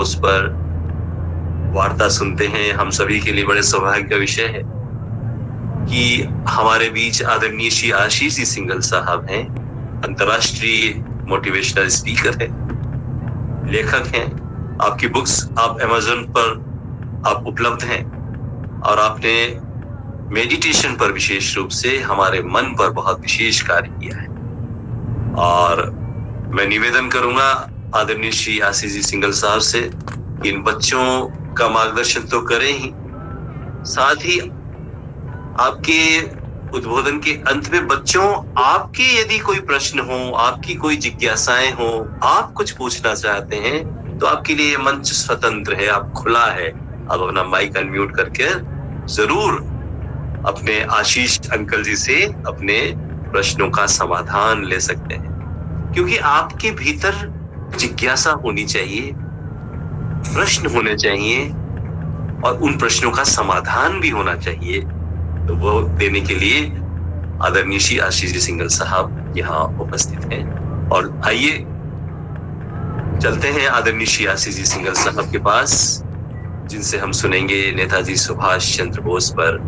उस पर वार्ता सुनते हैं। हम सभी के लिए बड़े सौभाग्य का विषय है कि हमारे बीच आदरणीय श्री आशीष जी सिंघल साहब हैं। अंतर्राष्ट्रीय मोटिवेशनल स्पीकर हैं, लेखक हैं। आपकी बुक्स आप अमेज़न पर आप उपलब्ध हैं और आपने मेडिटेशन पर विशेष रूप से हमारे मन पर बहुत विशेष कार्य किया है। और मैं निवेदन करूंगा आदरणीय श्री आशीष जी सिंघल साहब से, इन बच्चों का मार्गदर्शन तो करें ही, साथ ही आपके उद्बोधन के अंत में बच्चों आपके यदि कोई प्रश्न हो, आपकी कोई जिज्ञासाएं हो, आप कुछ पूछना चाहते हैं तो आपके लिए मंच स्वतंत्र है, आप खुला है। आप अपना माइक अनम्यूट करके जरूर अपने आशीष अंकल जी से अपने प्रश्नों का समाधान ले सकते हैं, क्योंकि आपके भीतर जिज्ञासा होनी चाहिए, प्रश्न होने चाहिए और उन प्रश्नों का समाधान भी होना चाहिए। तो वो देने के लिए आदरणीय श्री आशीष जी सिंघल साहब यहाँ उपस्थित हैं। और आइए चलते हैं आदरणीय श्री आशीष जी सिंघल साहब के पास, जिनसे हम सुनेंगे नेताजी सुभाष चंद्र बोस पर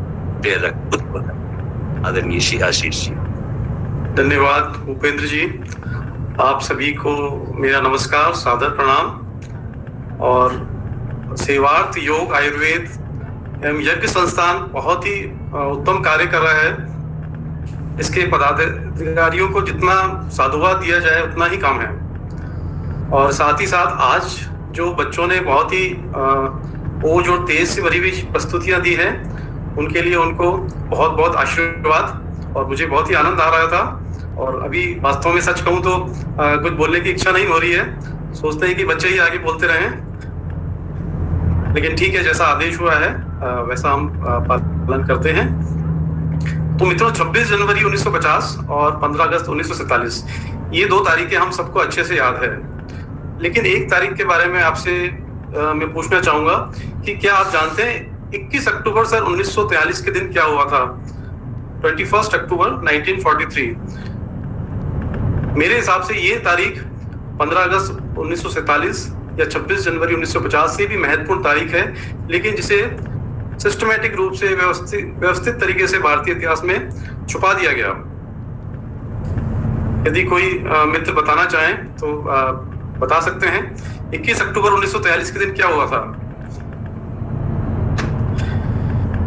प्रेरक उद्बोधन। आदरणीय श्री आशीष जी। धन्यवाद भूपेंद्र जी। आप सभी को मेरा नमस्कार, सादर प्रणाम। और सेवार्थ योग आयुर्वेद एवं यज्ञ संस्थान बहुत ही उत्तम कार्य कर रहा है। इसके पदाधिकारियों को जितना साधुवाद दिया जाए उतना ही कम है। और साथ ही साथ आज जो बच्चों ने बहुत ही ओज और तेज से भरी हुई प्रस्तुतियां दी हैं, उनके लिए उनको बहुत बहुत आशीर्वाद। और मुझे बहुत ही आनंद आ रहा था। और अभी वास्तव में सच कहूँ तो कुछ बोलने की इच्छा नहीं हो रही है। सोचते हैं कि बच्चे ही आगे बोलते रहें, लेकिन ठीक है, जैसा आदेश हुआ है वैसा हम पालन करते हैं। तो मित्रों, 26 जनवरी 1950 और 15 अगस्त 1947 ये दो तारीखें हम सबको अच्छे से याद है। लेकिन एक तारीख के बारे में आपसे मैं पूछना चाहूंगा कि क्या आप जानते हैं 21 अक्टूबर सर 1943 के दिन क्या हुआ था? 21 अक्टूबर 1943। मेरे हिसाब से ये तारीख 15 अगस्त 1947 या 26 जनवरी 1950 से भी महत्वपूर्ण तारीख है, लेकिन जिसे सिस्टमैटिक रूप से व्यवस्थित तरीके से भारतीय इतिहास में छुपा दिया गया। यदि कोई मित्र बताना चाहें तो बता सकते हैं 21 अक्टूबर 1943 के दिन क्या हुआ था?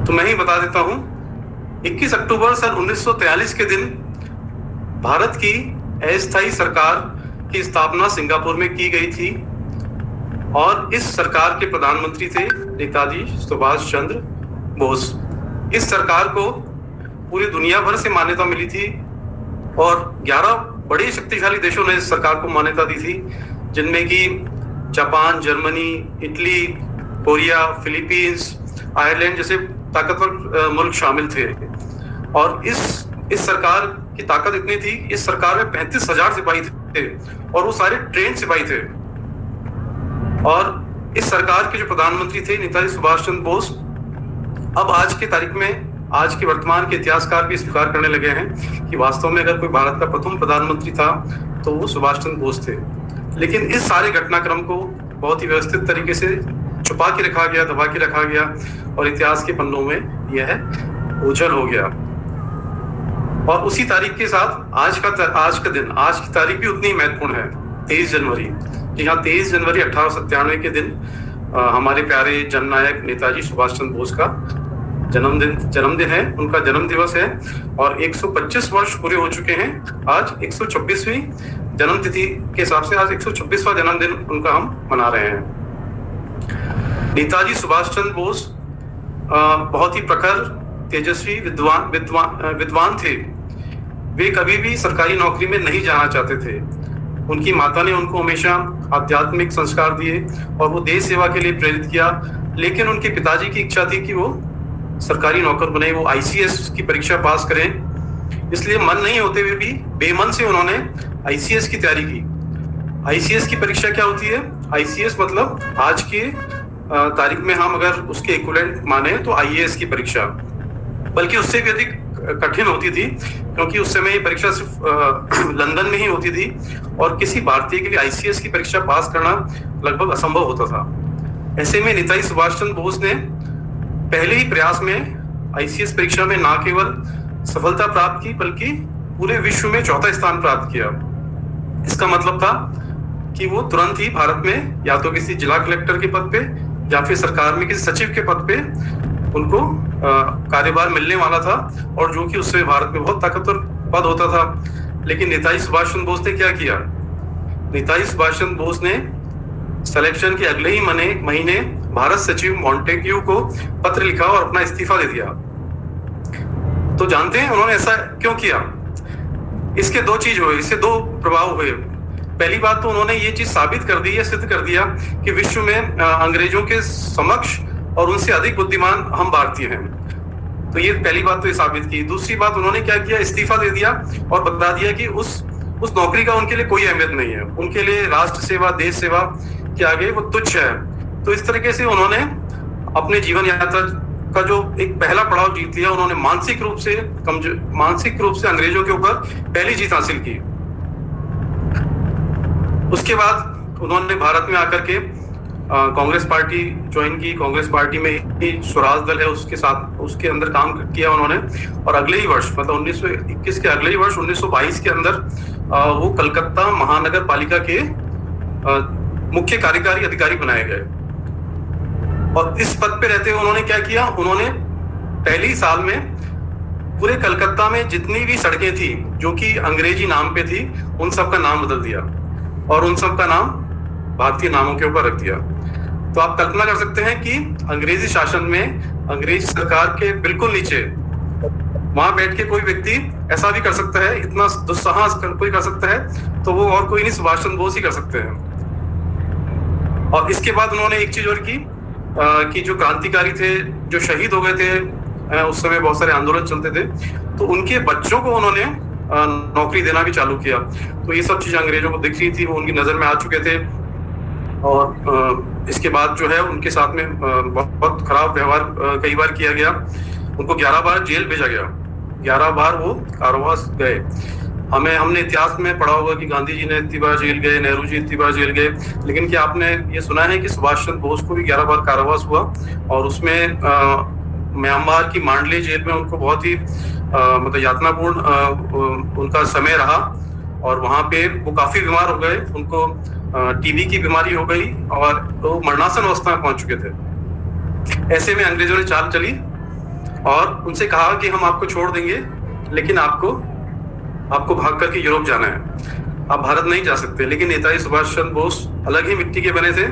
तो मैं ही बता देता हूं। 21 अक्टूबर सन 1943 के दिन भारत की अस्थायी सरकार की स्थापना सिंगापुर में की गई थी और इस सरकार के प्रधानमंत्री थे नेताजी सुभाष चंद्र बोस। इस सरकार को पूरी दुनिया भर से मान्यता मिली थी और 11 बड़े शक्तिशाली देशों ने इस सरकार को मान्यता दी थी, जिनमें कि Japan, Germany, Italy, Korea, Philippines, Ireland जैसे ताकतवर मुल्क शामिल थे। और इस सरकार की ताकत इतनी थी, इस सरकार में 35,000 सिपाही थे और वो सारे ट्रेन सिपाही थे। और इस सरकार के जो प्रधानमंत्री थे नेताजी सुभाष चंद्र बोस, अब आज की तारीख में आज के वर्तमान के इतिहासकार भी स्वीकार करने लगे हैं कि वास्तव में अगर कोई भारत का प्रथम प्रधानमंत्री था तो वो सुभाष चंद्र बोस थे। लेकिन इस सारे घटनाक्रम को बहुत ही व्यवस्थित तरीके से छुपा के रखा गया, दबा के रखा गया और इतिहास के पन्नों में यह ओझल हो गया। और उसी तारीख के साथ आज का दिन, आज की तारीख भी उतनी महत्वपूर्ण है, 23 जनवरी। जी हाँ, 23 जनवरी 1897 के दिन हमारे प्यारे जननायक नेताजी सुभाष चंद्र बोस का जन्मदिन है, उनका जन्म दिवस है। और 125 वर्ष पूरे हो चुके हैं। आज 126वीं जन्मतिथि के हिसाब से आज 126वां जन्मदिन उनका हम मना रहे हैं। नेताजी सुभाष चंद्र बोस बहुत ही प्रखर, तेजस्वी, विद्वान थे। वे कभी भी सरकारी नौकरी में नहीं जाना चाहते थे। उनकी माता ने उनको हमेशा आध्यात्मिक संस्कार दिए और वो देश सेवा के लिए प्रेरित किया। लेकिन उनके पिताजी की इच्छा थी कि वो सरकारी नौकर बने, वो ICS की परीक्षा पास करें। इसलिए मन नहीं होते हुए भी बेमन से उन्होंने ICS की तैयारी की। ICS की परीक्षा क्या होती है? ICS मतलब आज के तारीख में हम अगर उसके इक्विवेलेंट माने तो IAS की परीक्षा, बल्कि उससे भी अधिक कठिन होती थी, क्योंकि उस समय ये परीक्षा सिर्फ लंदन में ही होती थी और किसी भारतीय के लिए आईसीएस की परीक्षा पास करना लगभग असंभव होता था। ऐसे में नेताजी सुभाष चंद्र बोस ने पहले ही प्रयास में आईसीएस परीक्षा में न केवल सफलता प्राप्त की बल्कि पूरे विश्व में चौथा स्थान प्राप्त किया। इसका मतलब था कि वो तुरंत ही भारत में या तो किसी जिला कलेक्टर के पद पे या फिर सरकार में किसी सचिव के पद पे उनको कार्यभार मिलने वाला था, और जो कि उससे भारत में बहुत ताकतवर पद होता था। लेकिन नेताजी सुभाष चंद्र बोस ने क्या किया? नेताजी सुभाष चंद्र बोस ने सिलेक्शन के अगले ही महीने भारत सचिव मॉन्टेग्यू को पत्र लिखा और अपना इस्तीफा दे दिया। तो जानते हैं उन्होंने ऐसा क्यों किया? इसके दो चीज हुए, इससे दो प्रभाव हुए। पहली बात तो उन्होंने ये चीज साबित कर दी है, सिद्ध कर दिया कि विश्व में अंग्रेजों के समक्ष और उनसे अधिक बुद्धिमान हम भारतीय हैं। तो ये पहली बात तो ये साबित की। दूसरी बात उन्होंने क्या किया? इस्तीफा दे दिया और बता दिया कि उस नौकरी का उनके लिए कोई अहमियत नहीं है, उनके लिए राष्ट्र सेवा, देश सेवा के आगे वो तुच्छ है। तो इस तरीके से उन्होंने अपने जीवन यात्रा का जो एक पहला पड़ाव जीत लिया। उन्होंने मानसिक रूप से अंग्रेजों के ऊपर पहली जीत हासिल की। उसके बाद उन्होंने भारत में आकर के कांग्रेस पार्टी ज्वाइन की। कांग्रेस पार्टी में ही स्वराज दल है, उसके साथ उसके अंदर काम किया उन्होंने। और अगले ही वर्ष मतलब 1921 के अगले ही वर्ष 1922 के अंदर वो कलकत्ता महानगर पालिका के मुख्य कार्यकारी अधिकारी बनाए गए। और इस पद पे रहते हुए उन्होंने क्या किया? उन्होंने पहले ही साल में पूरे कलकत्ता में जितनी भी सड़कें थी जो कि अंग्रेजी नाम पे थी, उन सब का नाम बदल दिया और उन सब का नाम भारतीय नामों के ऊपर रख दिया। तो आप कल्पना कर सकते हैं कि अंग्रेजी शासन में अंग्रेजी सरकार के बिल्कुल नीचे वहां बैठ के कोई व्यक्ति ऐसा भी कर सकता है, इतना दुस्साहस कोई कर सकता है, तो वो और कोई नहीं, सुभाष चंद्र बोस ही कर सकते हैं। और इसके बाद उन्होंने एक चीज और की कि जो क्रांतिकारी थे, जो शहीद हो गए थे, उस समय बहुत सारे आंदोलन चलते थे, तो उनके बच्चों को उन्होंने नौकरी देना भी चालू किया। तो ये सब चीजें अंग्रेजों को दिख रही थी, वो उनकी नजर में आ चुके थे। और इसके बाद जो है उनके साथ में बहुत खराब व्यवहार कई बार किया गया। उनको 11 बार जेल भेजा गया, 11 बार वो कारावास गए। हमने इतिहास में पढ़ा होगा कि गांधी जी ने इतनी बार जेल गए, नेहरू जी इतनी बार जेल गए, लेकिन क्या आपने ये सुना है कि सुभाष चंद्र बोस को भी 11 बार कारावास हुआ? और उसमें म्यांमार की मांडले जेल में उनको बहुत ही मतलब यातनापूर्ण उनका समय रहा। और वहां पे वो काफी बीमार हो गए, उनको टीबी की बीमारी हो गई और वो मरणासन अवस्था में पहुंच चुके थे। ऐसे में अंग्रेजों ने चाल चली और उनसे कहा कि हम आपको छोड़ देंगे, लेकिन आपको भाग करके यूरोप जाना है, आप भारत नहीं जा सकते। लेकिन नेताजी सुभाष चंद्र बोस अलग ही मिट्टी के बने थे,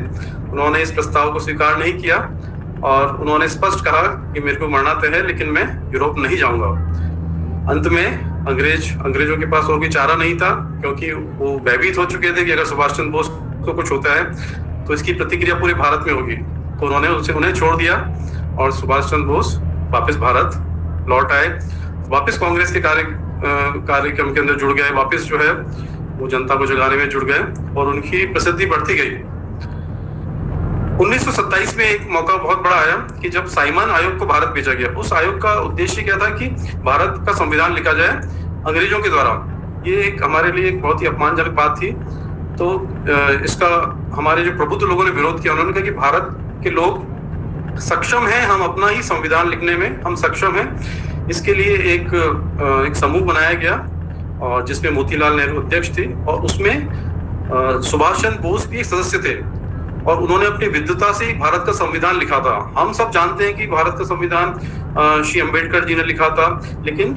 उन्होंने इस प्रस्ताव को स्वीकार नहीं किया और उन्होंने स्पष्ट कहा कि मेरे को मरना तय है, लेकिन मैं यूरोप नहीं जाऊंगा। अंत में अंग्रेजों के पास और कोई चारा नहीं था, क्योंकि वो भयभीत हो चुके थे कि अगर सुभाष चंद्र बोस को कुछ होता है तो इसकी प्रतिक्रिया पूरे भारत में होगी। तो उन्होंने उन्हें छोड़ दिया और सुभाष चंद्र बोस वापस भारत लौट आए, वापस कांग्रेस के कार्यक्रम के अंदर जुड़ गए, वापस जो है वो जनता को जगाने में जुड़ गए और उनकी प्रसिद्धि बढ़ती गई। 1927 में एक मौका बहुत बड़ा आया कि जब साइमन आयोग को भारत भेजा गया। उस आयोग का उद्देश्य क्या था कि भारत का संविधान लिखा जाए अंग्रेजों के द्वारा। ये एक हमारे लिए एक बहुत ही अपमानजनक बात थी। तो इसका हमारे जो प्रबुद्ध लोगों ने विरोध किया। उन्होंने कहा कि भारत के लोग सक्षम हैं, हम अपना ही संविधान लिखने में हम सक्षम हैं। इसके लिए एक समूह बनाया गया और जिसमें मोतीलाल नेहरू अध्यक्ष थे और उसमें सुभाष चंद्र बोस भी एक सदस्य थे और उन्होंने अपनी विद्वता से ही भारत का संविधान लिखा था। हम सब जानते हैं कि भारत का संविधान श्री अंबेडकर जी ने लिखा था, लेकिन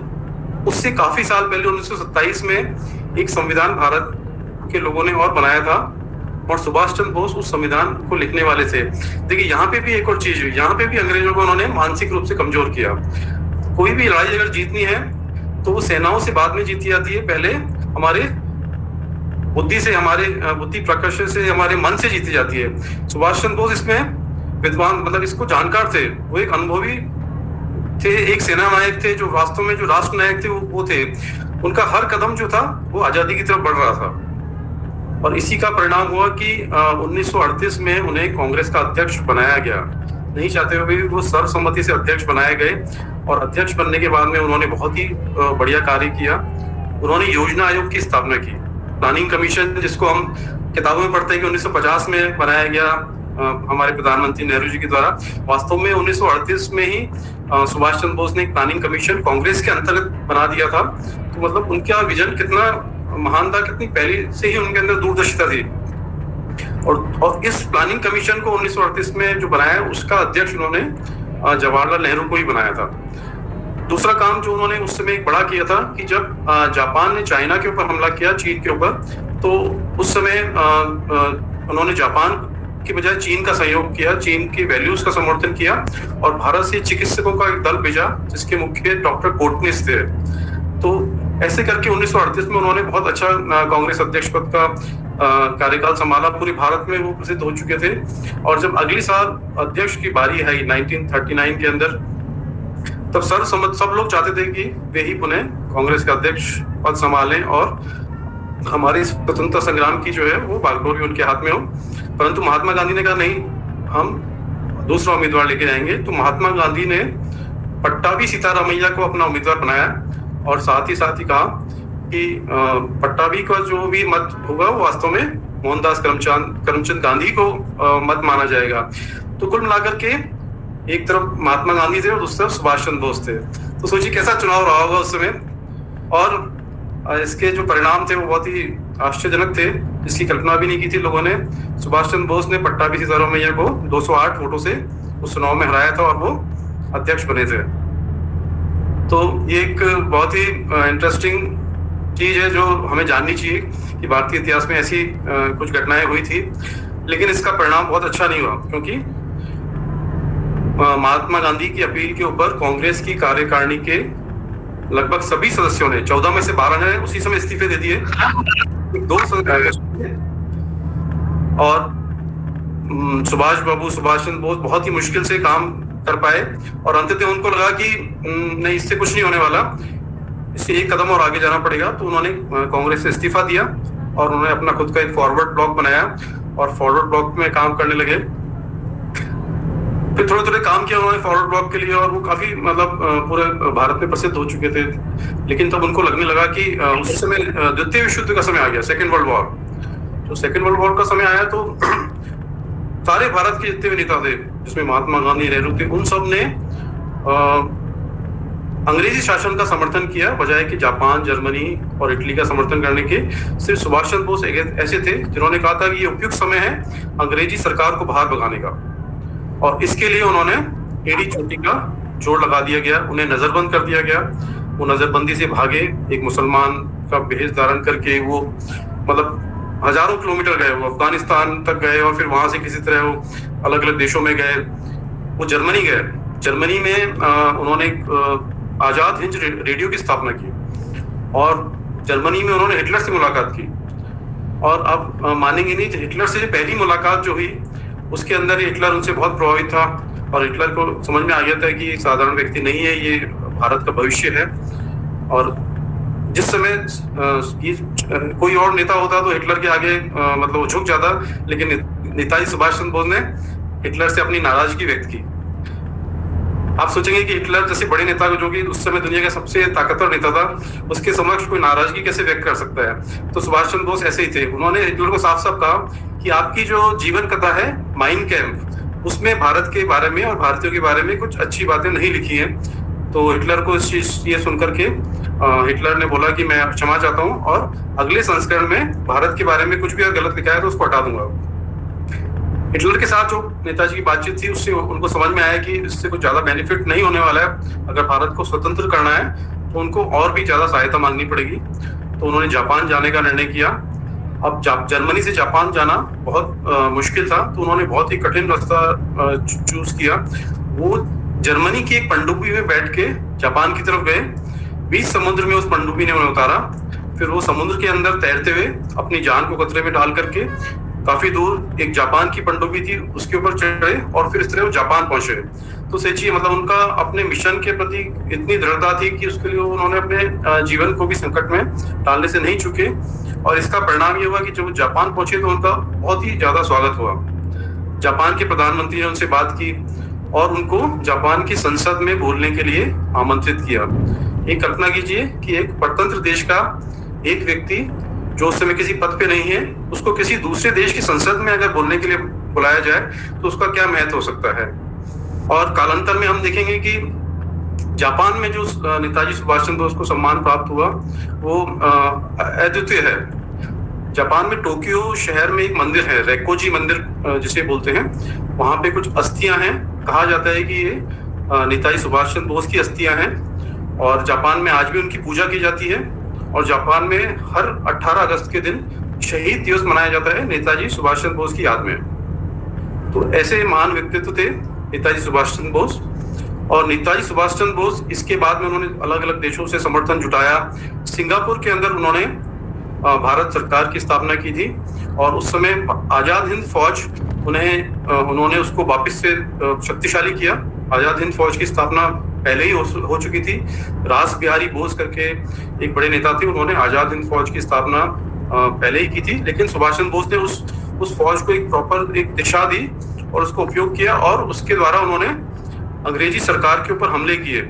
उससे काफी साल पहले 1927 में एक संविधान भारत के लोगों ने और बनाया था और सुभाष चंद्र बोस उस संविधान को लिखने वाले थे। देखिए यहाँ पे भी एक और चीज हुई, यहाँ पे भी अंग्रेजों को उन्होंने मानसिक रूप से कमजोर किया। कोई भी लड़ाई अगर जीतनी है तो वो सेनाओं से बाद में जीती जाती है, पहले हमारे बुद्धि से, हमारे बुद्धि प्रकर्ष से, हमारे मन से जीती जाती है। सुभाष चंद्र बोस इसमें विद्वान, मतलब इसको जानकार थे, वो एक अनुभवी थे, एक सेना नायक थे जो वास्तव में जो राष्ट्र नायक थे वो थे। उनका हर कदम जो था वो आजादी की तरफ बढ़ रहा था और इसी का परिणाम हुआ कि 1938 में उन्हें कांग्रेस का अध्यक्ष बनाया गया। नहीं चाहते हुए भी वो सर्वसम्मति से अध्यक्ष बनाए गए और अध्यक्ष बनने के बाद में उन्होंने बहुत ही बढ़िया कार्य किया। उन्होंने योजना आयोग की स्थापना की, प्लानिंग कमीशन, जिसको हम किताबों में पढ़ते हैं कि 1950 में बनाया गया हमारे प्रधानमंत्री नेहरू जी के द्वारा। वास्तव में 1938 में ही सुभाष चंद्र बोस ने एक प्लानिंग कमीशन कांग्रेस के अंतर्गत बना दिया था। तो मतलब उनका विजन कितना महान था, कितनी पहले से ही उनके अंदर दूरदर्शिता थी। और इस प्लानिंग कमीशन को 1938 में जो बनाया, उसका अध्यक्ष उन्होंने जवाहरलाल नेहरू को ही बनाया था। दूसरा काम जो उन्होंने उस समय एक बड़ा किया था कि जब जापान ने चाइना के ऊपर हमला किया, चीन के ऊपर, तो उस समय उन्होंने जापान की बजाय चीन का सहयोग किया, चीन की वैल्यूज का समर्थन किया और भारत से चिकित्सकों का एक दल भेजा जिसके मुख्य डॉक्टर कोटनिस थे। तो ऐसे करके 1938 में उन्होंने बहुत अच्छा कांग्रेस अध्यक्ष पद का कार्यकाल संभाला। पूरे भारत में वो प्रसिद्ध हो चुके थे। और जब अगले साल अध्यक्ष की बारी आई 1939 के अंदर, तब सब लोग चाहते थे कि वे ही पुनः कांग्रेस का अध्यक्ष पद संभालें और हमारे स्वतंत्रता संग्राम की जो है वो बागडोर भी उनके हाथ में हो। परंतु महात्मा गांधी ने कहा नहीं, हम दूसरा उम्मीदवार लेके जाएंगे। तो महात्मा गांधी ने पट्टाभी सीतारामैया को अपना उम्मीदवार बनाया और साथ ही कहा कि पट्टाभी का जो भी मत होगा वो वास्तव में मोहनदास करमचंद गांधी को मत माना जाएगा। तो कुल मिलाकर के एक तरफ महात्मा गांधी थे और दूसरी तरफ सुभाष चंद्र बोस थे। तो सोचिए कैसा चुनाव रहा होगा उस समय। और इसके जो परिणाम थे वो बहुत ही आश्चर्यजनक थे, इसकी कल्पना भी नहीं की थी लोगों ने। सुभाष चंद्र बोस ने पट्टाभी सीतारामैया को 208 वोटों से उस चुनाव में हराया था और वो अध्यक्ष बने थे। तो ये एक बहुत ही इंटरेस्टिंग चीज है जो हमें जाननी चाहिए कि भारतीय इतिहास में ऐसी कुछ घटनाएं हुई थी। लेकिन इसका परिणाम बहुत अच्छा नहीं हुआ, क्योंकि महात्मा गांधी की अपील के ऊपर कांग्रेस की कार्यकारिणी के लगभग सभी सदस्यों ने, 14 में से 12 ने उसी समय इस्तीफे दे दिए। 2 सदस्य और सुभाष चंद्र बोस बहुत ही मुश्किल से काम कर पाए और अंततः उनको लगा कि नहीं, इससे कुछ नहीं होने वाला, इससे एक कदम और आगे जाना पड़ेगा। तो उन्होंने कांग्रेस से इस्तीफा दिया और उन्होंने अपना खुद का एक फॉरवर्ड ब्लॉक बनाया और फॉरवर्ड ब्लॉक में काम करने लगे। फिर थोड़े काम किया उन्होंने फॉरवर्ड ब्लॉक के लिए और वो काफी मतलब पूरे भारत में प्रसिद्ध हो चुके थे। लेकिन तब उनको लगने लगा कि उस समय द्वितीय विश्व युद्ध का समय आ गया, सेकेंड वर्ल्ड वॉर। तो सेकेंड वर्ल्ड वॉर का समय आया तो सारे भारत के जितने भी नेता थे, जिसमें महात्मा गांधी, नेहरू थे, उन सब ने अंग्रेजी शासन का समर्थन किया, बजाय कि जापान, जर्मनी और इटली का समर्थन करने के। सिर्फ सुभाष चंद्र बोस ऐसे थे जिन्होंने कहा था कि ये उपयुक्त समय है अंग्रेजी सरकार को बाहर भगाने का, और इसके लिए उन्होंने एड़ी चोटी का जोड़ लगा दिया गया, उन्हें नजरबंद कर दिया गया। वो नजरबंदी से भागे, एक मुसलमान का भेष धारण करके वो मतलब हजारों किलोमीटर गए, वो अफगानिस्तान तक गए और फिर वहां से किसी तरह वो अलग अलग देशों में गए। वो जर्मनी गए, जर्मनी में उन्होंने आजाद हिंद रेडियो की स्थापना की और जर्मनी में उन्होंने हिटलर से मुलाकात की। और अब मानेंगे नहीं, हिटलर से पहली मुलाकात जो हुई उसके अंदर हिटलर उनसे बहुत प्रभावित था और हिटलर को समझ में आ गया था कि साधारण व्यक्ति नहीं है, ये भारत का भविष्य है। और जिस समय कोई और नेता होता तो हिटलर के आगे मतलब वो झुक जाता, लेकिन नेताजी सुभाष चंद्र बोस ने हिटलर से अपनी नाराजगी व्यक्त की। आप सोचेंगे कि हिटलर जैसे बड़े नेता को, जो कि उस समय दुनिया का सबसे ताकतवर नेता था, उसके समक्ष कोई नाराजगी कैसे व्यक्त कर सकता है। तो सुभाष चंद्र बोस ऐसे ही थे। उन्होंने हिटलर को साफ साफ कहा कि आपकी जो जीवन कथा है माइन कैंप, उसमें भारत के बारे में और भारतीयों के बारे में कुछ अच्छी बातें नहीं लिखी हैं। तो हिटलर को इस चीज ये सुनकर के हिटलर ने बोला कि मैं क्षमा चाहता हूँ और अगले संस्करण में भारत के बारे में कुछ भी अगर गलत लिखा है तो उसको हटा दूंगा। हिटलर के साथ जो नेताजी की बातचीत थी उससे उनको समझ में आया कि इससे कुछ ज्यादा बेनिफिट नहीं होने वाला है। अगर भारत को स्वतंत्र करना है तो उनको और भी ज्यादा सहायता मांगनी पड़ेगी। तो उन्होंने जापान जाने का निर्णय किया। अब जर्मनी से जापान जाना बहुत मुश्किल था, तो उन्होंने बहुत ही कठिन रास्ता चूज किया। वो जर्मनी की एक पनडुब्बी में बैठ के जापान की तरफ गए। बीच समुद्र में उस पनडुब्बी ने उन्हें उतारा। फिर वो समुद्र के अंदर तैरते हुए अपनी जान को खतरे में डाल करके काफी दूर एक जापान की पनडुब्बी थी उसके ऊपर चढ़े और फिर इस तरह वो जापान पहुंचे। तो सोचिए मतलब उनका अपने मिशन के प्रति इतनी दृढ़ता थी कि उसके लिए उन्होंने अपने जीवन को भी संकट में डालने से नहीं चुके। और इसका परिणाम ये हुआ कि जब जापान पहुंचे तो उनका बहुत ही ज्यादा स्वागत हुआ। जापान के प्रधानमंत्री ने उनसे बात की और उनको जापान की संसद में बोलने के लिए आमंत्रित किया। एक कल्पना कीजिए कि एक परतंत्र देश का एक व्यक्ति जो उस समय किसी पद पे नहीं है, उसको किसी दूसरे देश की संसद में अगर बोलने के लिए बुलाया जाए तो उसका क्या महत्व हो सकता है। और कालांतर में हम देखेंगे कि जापान में जो नेताजी सुभाष चंद्र बोस को सम्मान प्राप्त हुआ वो अद्वितीय है। जापान में टोक्यो शहर में एक मंदिर है, रेकोजी मंदिर जिसे बोलते हैं, वहां पे कुछ अस्थियां हैं। कहा जाता है कि ये नेताजी सुभाष चंद्र बोस की अस्थियां हैं और जापान में आज भी उनकी पूजा की जाती है। और जापान में हर 18 अगस्त के दिन शहीद दिवस मनाया जाता है नेताजी सुभाष चंद्र बोस की याद में। तो ऐसे महान व्यक्तित्व थे नेताजी सुभाष चंद्र बोस। और नेताजी सुभाष चंद्र बोस इसके बाद में उन्होंने अलग अलग देशों से समर्थन जुटाया। सिंगापुर के अंदर उन्होंने भारत सरकार की स्थापना की थी और उस समय आजाद हिंद फौज उन्होंने उसको वापस से शक्तिशाली किया। आजाद हिंद फौज की स्थापना पहले ही हो चुकी थी। रास बिहारी बोस करके एक बड़े नेता थे, उन्होंने आजाद हिंद फौज की स्थापना पहले ही की थी। लेकिन सुभाष चंद्र बोस ने उस फौज को एक प्रॉपर एक दिशा दी और उसको उपयोग किया और उसके द्वारा उन्होंने अंग्रेजी सरकार के ऊपर हमले किए।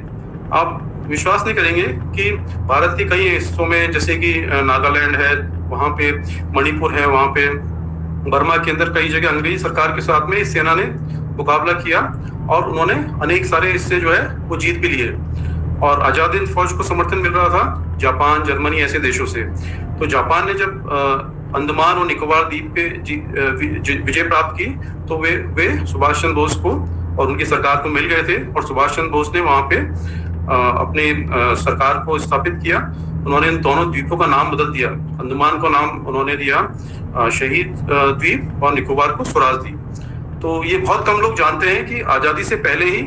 आप विश्वास नहीं करेंगे कि भारत के कई हिस्सों में, जैसे कि नागालैंड है, वहां पे मणिपुर है, वहां पे बर्मा के अंदर कई जगह अंग्रेजी सरकार के साथ में इस सेना ने मुकाबला किया और उन्होंने अनेक सारे हिस्से जो है वो जीत भी लिए। और आजाद हिंद फौज को समर्थन मिल रहा था जापान, जर्मनी ऐसे देशों से। तो जापान ने जब अंडमान और निकोबार द्वीप पे विजय प्राप्त की तो वे सुभाष चंद्र बोस को और उनकी सरकार को मिल गए थे और सुभाष चंद्र बोस ने वहां पे अपने सरकार को स्थापित किया। उन्होंने इन दोनों द्वीपों का नाम बदल दिया। अंडमान को नाम उन्होंने दिया शहीद द्वीप और निकोबार को स्वराज द्वीप। तो ये बहुत कम लोग जानते हैं कि आजादी से पहले ही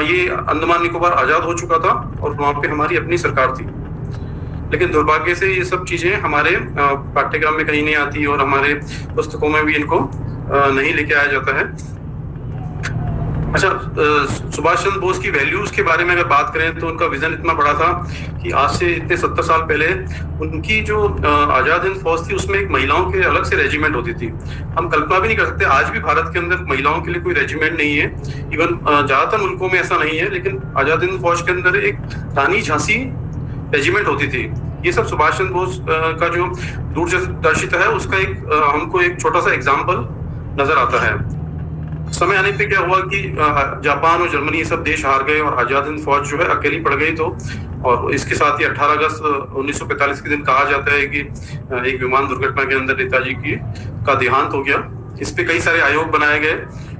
ये अंडमान निकोबार आजाद हो चुका था और वहां पे हमारी अपनी सरकार थी। लेकिन दुर्भाग्य से ये सब चीजें हमारे पाठ्यक्रम में कहीं नहीं आती और हमारे पुस्तकों में भी इनको नहीं लेके आया जाता है। अच्छा, सुभाष चंद्र बोस की वैल्यूज के बारे में अगर बात करें तो उनका विजन इतना बड़ा था कि आज से इतने 70 साल पहले उनकी जो आजाद हिंद फौज थी उसमें एक महिलाओं के अलग से रेजिमेंट होती थी। हम कल्पना भी नहीं कर सकते, आज भी भारत के अंदर महिलाओं के लिए कोई रेजिमेंट नहीं है। इवन ज्यादातर मुल्कों में ऐसा नहीं है, लेकिन आजाद हिंद फौज के अंदर एक रानी झांसी रेजिमेंट होती थी। ये सब सुभाष चंद्र बोस का जो दूरदर्शिता है उसका हमको एक छोटा सा एग्जाम्पल नजर आता है। समय आने पे क्या हुआ कि जापान और जर्मनी ये सब देश हार गए और आजाद हिंद फौज जो है अकेली पड़ गई। तो और इसके साथ ही 18 अगस्त 1945 के दिन कहा जाता है कि एक विमान दुर्घटना के अंदर नेताजी का देहांत हो गया। इस पे कई सारे आयोग बनाए गए।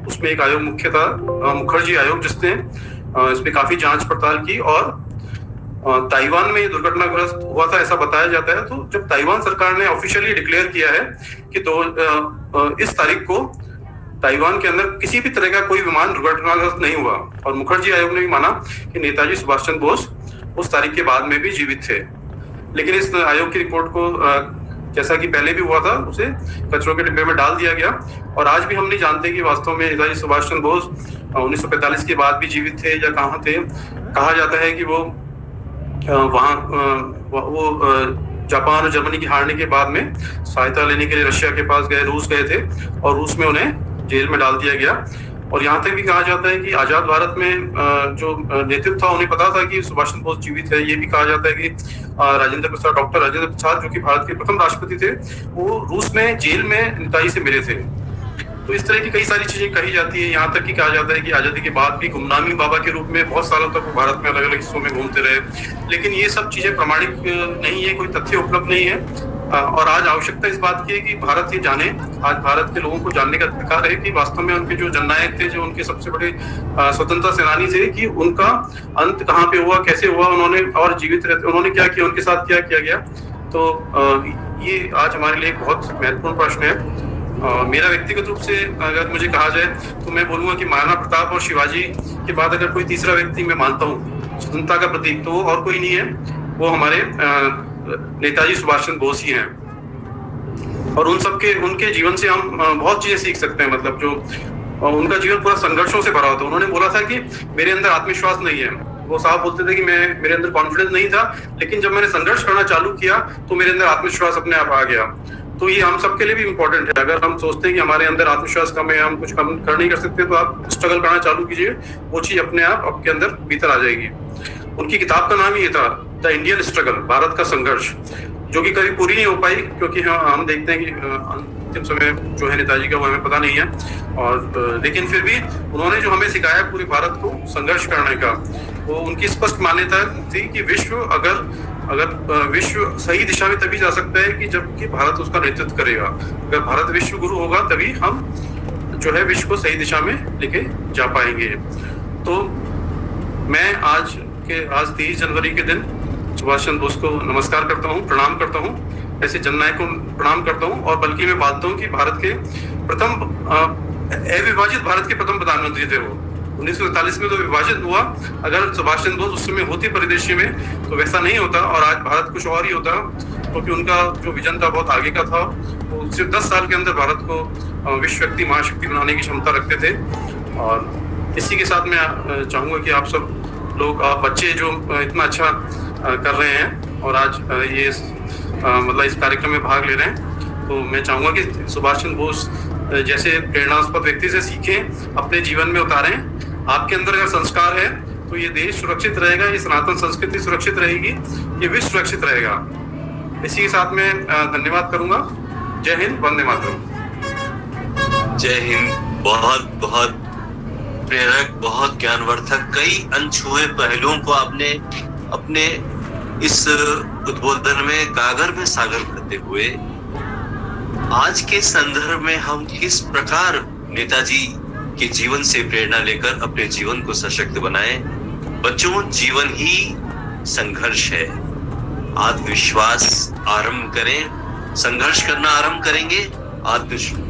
उसमें एक आयोग मुख्य था मुखर्जी आयोग, जिसने इस पे काफी जांच पड़ताल की और ताइवान में ये दुर्घटनाग्रस्त हुआ था ऐसा बताया जाता है। तो जब ताइवान सरकार ने ऑफिशियली डिक्लेयर किया है कि इस तारीख को ताइवान के अंदर किसी भी तरह का कोई विमान दुर्घटनाग्रस्त नहीं हुआ, और मुखर्जी आयोग ने भी माना कि नेताजी सुभाष चंद्र बोस उस तारीख के बाद में भी जीवित थे। लेकिन इस आयोग की रिपोर्ट को जैसा कि पहले भी हुआ था उसे कचरों के डिब्बे में डाल दिया गया। और आज भी हम नहीं जानते कि वास्तव में नेताजी सुभाष चंद्र बोस 1945 के बाद भी जीवित थे या कहाँ थे। कहा जाता है कि वो जापान और जर्मनी की हारने के बाद में सहायता लेने के लिए रशिया के पास गए, रूस गए थे और रूस में उन्हें जेल में डाल दिया गया। और यहाँ तक भी कहा जाता है कि आजाद भारत में जो नेतृत्व था उन्हें पता था कि सुभाष चंद्र बोस जीवित है। ये भी कहा जाता है कि डॉक्टर राजेंद्र प्रसाद जो कि भारत के प्रथम राष्ट्रपति थे, वो रूस में जेल में नेताजी से मिले थे। तो इस तरह की कई सारी चीजें कही जाती है। यहाँ तक कि कहा जाता है कि आजादी के बाद भी गुमनामी बाबा के रूप में बहुत सालों तक वो भारत में अलग अलग हिस्सों में घूमते रहे। लेकिन ये सब चीजें प्रमाणिक नहीं है, कोई तथ्य उपलब्ध नहीं है। और आज आवश्यकता इस बात की है कि भारत ये जाने, आज भारत के लोगों को जानने का अधिकार है कि वास्तव में उनके जो जननायक थे, जो उनके सबसे बड़े स्वतंत्रता सेनानी थे, कि उनका अंत कहाँ पे हुआ, कैसे हुआ, उन्होंने और जीवित रहते उन्होंने क्या किया, उनके साथ क्या किया गया। तो ये आज हमारे लिए एक बहुत महत्वपूर्ण प्रश्न है। मेरा व्यक्तिगत रूप से अगर मुझे कहा जाए तो मैं बोलूंगा कि महाराणा प्रताप और शिवाजी के बाद अगर कोई तीसरा व्यक्ति मैं मानता हूँ स्वतंत्रता का प्रतीक, तो और कोई नहीं है, वो हमारे नेताजी सुभाष चंद्र बोस ही हैं। और उनके जीवन से हम बहुत चीजें सीख सकते हैं। मतलब जो उनका जीवन पूरा संघर्षों से भरा होता। उन्होंने बोला था कि मेरे अंदर आत्मविश्वास नहीं है। वो साहब बोलते थे कि मेरे अंदर कॉन्फिडेंस नहीं था, लेकिन जब मैंने संघर्ष करना चालू किया तो मेरे अंदर आत्मविश्वास अपने आप आ गया। तो ये हम सबके लिए भी इम्पोर्टेंट है। अगर हम सोचते हैं कि हमारे अंदर आत्मविश्वास कम है, हम कुछ कम कर नहीं कर सकते, तो आप स्ट्रगल करना चालू कीजिए, वो चीज अपने आप आपके अंदर भीतर आ जाएगी। उनकी किताब का नाम ही ये था, द इंडियन स्ट्रगल, भारत का संघर्ष, जो कि कभी पूरी नहीं हो पाई, क्योंकि हम देखते हैं कि अंतिम समय जो है नेताजी का वो हमें पता नहीं है। और लेकिन फिर भी उन्होंने जो हमें सिखाया पूरे भारत को संघर्ष करने का, वो उनकी स्पष्ट मान्यता थी कि अगर विश्व सही दिशा में तभी जा सकता है कि जबकि भारत उसका नेतृत्व करेगा। अगर भारत विश्व गुरु होगा तभी हम जो है विश्व को सही दिशा में लेके जा पाएंगे। तो मैं आज 23 जनवरी के दिन सुभाष चंद्र बोस को नमस्कार करता हूँ, प्रणाम करता हूँ, ऐसे जननायक को प्रणाम करता हूँ। और बल्कि मैं मानता हूँ कि भारत के अविभाजित भारत के प्रथम प्रधानमंत्री थे वो। 1947 में तो विभाजित हुआ, अगर सुभाष चंद्र बोस उस समय होती परिदृश्य में तो वैसा नहीं होता, और आज भारत कुछ और ही होता, क्योंकि उनका जो विजन था बहुत आगे का था। वो सिर्फ 10 साल के अंदर भारत को विश्व शक्ति, महाशक्ति बनाने की क्षमता रखते थे। और इसी के साथ मैं चाहूंगा कि आप सब लोग, आप बच्चे जो इतना अच्छा कर रहे हैं और आज ये मतलब इस कार्यक्रम में भाग ले रहे हैं, तो मैं चाहूंगा कि सुभाष चंद्र बोस जैसे प्रेरणास्पद व्यक्ति से सीखें, अपने जीवन में उतारें। आपके अंदर अगर संस्कार है तो ये देश सुरक्षित रहेगा, ये सनातन संस्कृति सुरक्षित रहेगी, ये विश्व सुरक्षित रहेगा। इसी के साथ मैं धन्यवाद करूंगा। जय हिंद, वंदे मातरम। जय हिंद। बहुत बहुत प्रेरक, बहुत ज्ञानवर्धक, कई अनछुए पहलुओं को आपने अपने इस उद्बोधन में गागर में सागर करते हुए आज के संदर्भ में हम किस प्रकार नेताजी के जीवन से प्रेरणा लेकर अपने जीवन को सशक्त बनाएं। बच्चों, जीवन ही संघर्ष है। आत्मविश्वास आरंभ करें, संघर्ष करना आरंभ करेंगे, आत्मविश्वास